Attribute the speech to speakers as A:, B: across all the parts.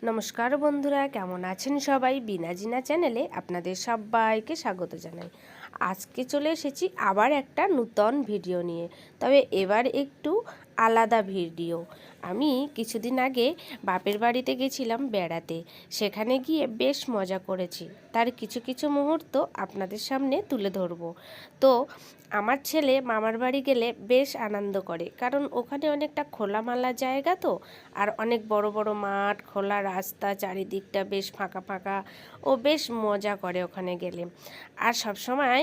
A: নমস্কার বন্ধুরা, কেমন আছেন সবাই? বিনাজিনা চ্যানেলে আপনাদের সবাইকে স্বাগত জানাই। আজকে চলে এসেছি আবার একটা নূতন ভিডিও নিয়ে, তবে এবার একটু আলাদা ভিডিও। আমি কিছুদিন আগে বাপের বাড়িতে গেছিলাম বেড়াতে। সেখানে গিয়ে বেশ মজা করেছি, তার কিছু কিছু মুহূর্ত আপনাদের সামনে তুলে ধরব। তো আমার ছেলে মামার বাড়ি গেলে বেশ আনন্দ করে, কারণ ওখানে অনেকটা খোলামেলা জায়গা, তো আর অনেক বড় বড় মাঠ, খোলা রাস্তা, চারিদিকটা বেশ ফাঁকা ফাঁকা। ও বেশ মজা করে ওখানে গেলে। আর সব সময়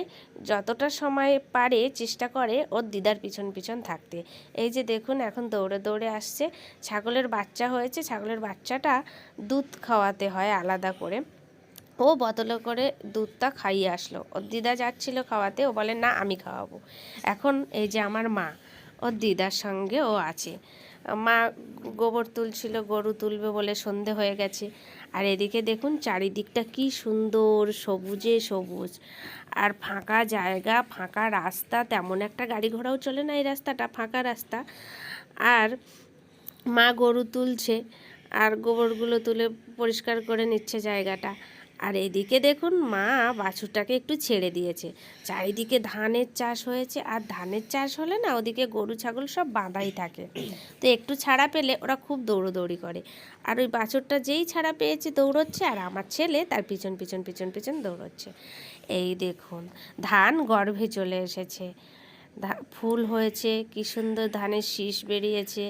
A: যতটা সময় পারে চেষ্টা করে ওর দিদার পিছন পিছন থাকতে। এই যে দেখুন, এখন দৌড়ে দৌড়ে আসছে। ছাগলের বাচ্চা হয়েছে, ছাগলের বাচ্চাটা দুধ খাওয়াতে হয় আলাদা করে। ও বোতলে করে দুধটা খাইয়ে আসলো। ওর দিদা যাচ্ছিল খাওয়াতে, ও বলে না আমি খাওয়াবো। এখন এই যে আমার মা, ওর দিদার সঙ্গে ও আছে। মা গোবর তুলছিল, গরু তুলবে বলে, সন্ধে হয়ে গেছে। আর এদিকে দেখুন চারিদিকটা কি সুন্দর, সবুজে সবুজ, আর ফাঁকা জায়গা, ফাঁকা রাস্তা, তেমন একটা গাড়ি ঘোড়াও চলে না, এই রাস্তাটা ফাঁকা রাস্তা। আর মা গরু তুলছে আর গোবরগুলো তুলে পরিষ্কার করে নিচ্ছে জায়গাটা। আর এদিকে দেখুন মা বাছুরটাকে একটু ছেড়ে দিয়েছে। চারিদিকে ধানের চাষ হয়েছে, আর ধানের চাষ হলে না ওদিকে গরু ছাগল সব বাঁধাই থাকে। তো একটু ছাড়া পেলে ওরা খুব দৌড়োদৌড়ি করে। আর ওই বাছুরটা যেই ছাড়া পেয়েছে দৌড়চ্ছে, আর আমার ছেলে তার পিছন পিছন পিছন পিছন দৌড়চ্ছে। এই দেখুন ধান গর্ভে চলে এসেছে, ফুল হয়েছে, কি সুন্দর ধানের শীষ বেরিয়েছে।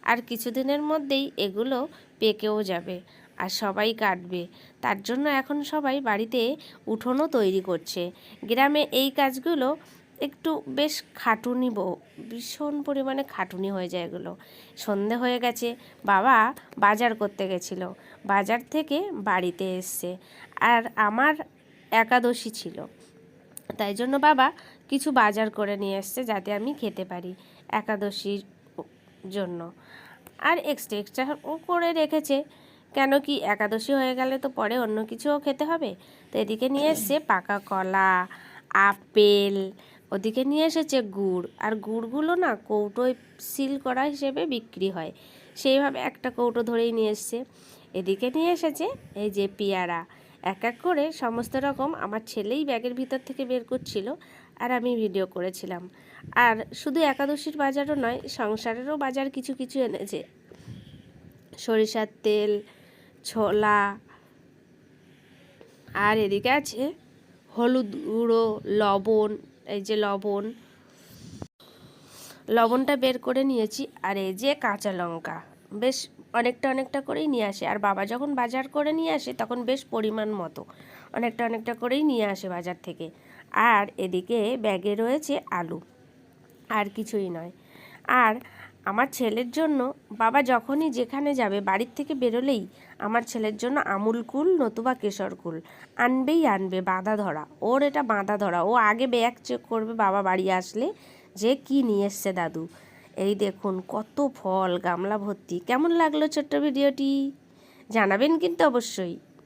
A: আর কিছুদিনের মধ্যেই এগুলো পেকেও যাবে আর সবাই কাটবে। তার জন্য এখন সবাই বাড়িতে উঠোনও তৈরি করছে। গ্রামে এই কাজগুলো একটু বেশ খাটুনি, ভীষণ পরিমাণে খাটুনি হয়ে যায় এগুলো। সন্ধে হয়ে গেছে, বাবা বাজার করতে গেছিল, বাজার থেকে বাড়িতে এসছে। আর আমার একাদশী ছিল, তাই জন্য বাবা কিছু বাজার করে নিয়ে এসছে যাতে আমি খেতে পারি একাদশীর জন্য। আর এক্সট্রা এক্সট্রা ও করে রেখেছে, কেন কি একাদশী হয়ে গেলে তো পরে অন্য কিছুও খেতে হবে। তো এদিকে নিয়ে এসছে পাকা কলা, আপেল, ওদিকে নিয়ে এসেছে গুড়। আর গুড়গুলো না কৌটোয় সিল করা হিসেবে বিক্রি হয়, সেইভাবে একটা কৌটো ধরেই নিয়ে এসছে। এদিকে নিয়ে এসেছে এই যে পেয়ারা, এক এক করে সমস্ত রকম আমার ছেলেই ব্যাগের ভিতর থেকে বের করছিল আর আমি ভিডিও করেছিলাম। আর শুধু একাদশীর বাজারও নয়, সংসারেরও বাজার কিছু কিছু এনেছে। সরিষার তেল, ছোলা, আর এদিকে আছে হলুদ গুঁড়ো, লবণ। এই যে লবণটা বের করে নিয়েছি। আর এই যে কাঁচা লঙ্কা, বেশ অনেকটা অনেকটা করেই নিয়ে আসে। আর বাবা যখন বাজার করে নিয়ে আসে তখন বেশ পরিমাণ মতো অনেকটা অনেকটা করেই নিয়ে আসে বাজার থেকে। আর এদিকে ব্যাগে রয়েছে আলু, আর কিছুই নয়। আর আমার ছেলের জন্য বাবা যখনই যেখানে যাবে, বাড়ির থেকে বেরোলেই আমার ছেলের জন্য আমুল কুল নতুবা কেশর কুল আনবেই আনবে, বাঁধা ধরা। ওর এটা বাঁধা ধরা, ও আগে ব্যাগ চেক করবে বাবা বাড়ি আসলে যে কি নিয়ে এসছে দাদু। এই দেখুন কত ফল, গামলা ভর্তি। কেমন লাগলো ছোট্ট ভিডিওটি জানাবেন কিন্তু অবশ্যই।